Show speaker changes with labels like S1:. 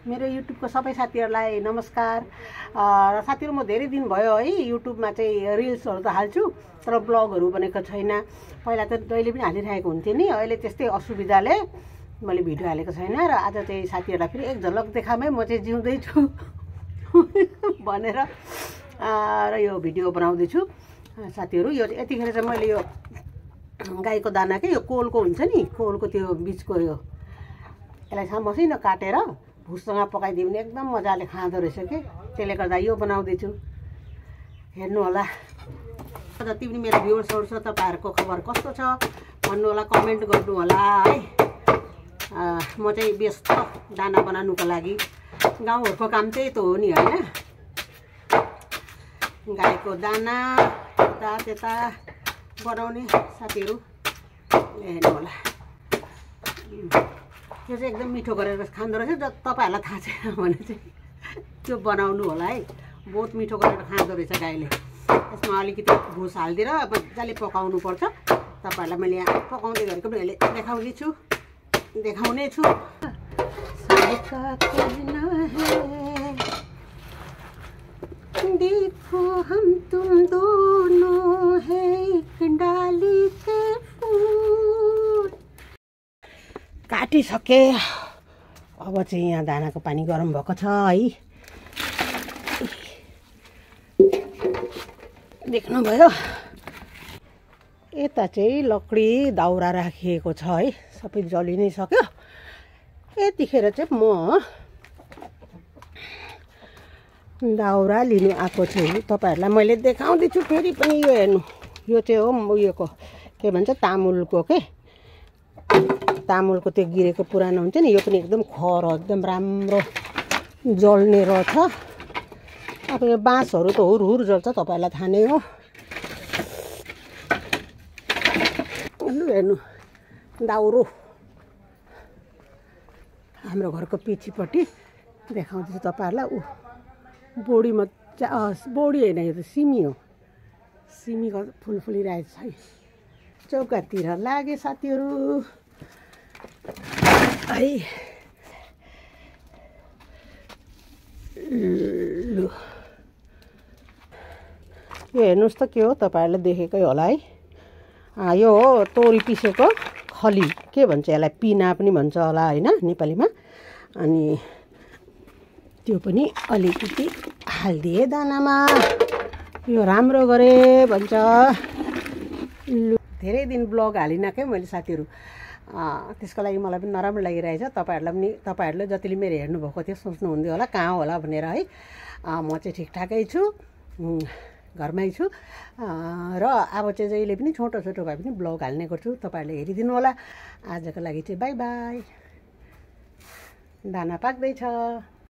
S1: मेरो युट्युबको सबै साथीहरूलाई नमस्कार। साथीहरू म धेरै दिन भयो है युट्युबमा चाहिँ रिल्सहरू त हाल्छु तर ब्लगहरू बनेको छैन। पहिला त जहिले पनि हालिरहेको हुन्थेँ नि, अहिले त्यस्तै असुविधाले मैले भिडियो हालेको छैन र आज चाहिँ साथीहरूलाई फेरि एक झलक देखामै म चाहिँ जिउँदैछु भनेर र यो भिडियो बनाउँदैछु। साथीहरू यो यतिखेर चाहिँ मैले यो गाईको दाना के यो कोलको हुन्छ नि, कोलको त्यो बिचको यो यसलाई मसिनो काटेर भुससँग पकाइदियो भने एकदम मजाले खाँदो रहेछ कि, त्यसले गर्दा यो बनाउँदैछु। हेर्नु होला। जति पनि मेरो भ्युवर्सहरू छ तपाईँहरूको खबर कस्तो छ भन्नु होला, कमेन्ट गर्नु होला है। म चाहिँ व्यस्त दाना बनाउनुको लागि। गाउँहरूको काम त्यही त हो नि होइन, गाईको दाना यता त्यता बनाउने। साथीहरू हेर्नु होला, त्यो चाहिँ एकदम मिठो गरेर खाँदो रहेछ। तपाईँहरूलाई थाहा छैन भने चाहिँ त्यो बनाउनु होला है, बहुत मिठो गरेर खाँदो रहेछ गाईले। यसमा अलिकति भुस हालिदिएर मजाले पकाउनु पर्छ। तपाईँहरूलाई मैले यहाँ पकाउँदै गरेको पनि अहिले देखाउने छु। देखो हम तुम दोनों है एक डाली के फूल। काटिसके। अब चाहिँ यहाँ दानाको पानी गरम भएको छ है, देख्नुभयो। यता चाहिँ लकडी दाउरा राखिएको छ है, सबै जलि नै सक्यो। यतिखेर चाहिँ म दाउरा लिनु आएको छु। तपाईँहरूलाई मैले देखाउँदैछु फेरि पनि। यो हेर्नु, यो चाहिँ हो उयोको के भन्छ तामुलको के, तामुलको त्यो गिरेको पुरानो हुन्छ नि, यो पनि एकदम खर एकदम राम्रो जल्ने रहेछ। अब यो बाँसहरू त हुरहुर जल्छ, तपाईँहरूलाई थाहा नै हो। हेर्नु दाउरो हाम्रो घरको पिछिपट्टि देखाउँदैछु तपाईँहरूलाई। बोडी मजा, बोडी होइन यो त सिमी हो, सिमीको फुल फुलिरहेको छ है। चौकातिर लागे साथीहरू है। लु यो हेर्नुहोस् त के हो, तपाईँहरूले देखेकै होला है। यो हो तोरी पिसेको खली, के भन्छ यसलाई, पिना पनि भन्छ होला होइन नेपालीमा। अनि त्यो पनि अलिकति हालिदिएँ दानामा, यो राम्रो गरे भन्छ। धेरै दिन ब्लग हालिनँ क्या मैले साथीहरू, त्यसको लागि मलाई पनि नराम्रो लागिरहेछ। तपाईँहरूले जतिले मेरो हेर्नुभएको थियो सोच्नुहुन्थ्यो होला कहाँ होला भनेर है। म चाहिँ ठिकठाकै छु, घरमै छु र अब चाहिँ जहिले पनि छोटो छोटो भए पनि ब्लग हाल्ने गर्छु। तपाईँहरूले हेरिदिनु होला। आजको लागि चाहिँ बाई बाई। दाना पाक्दैछ।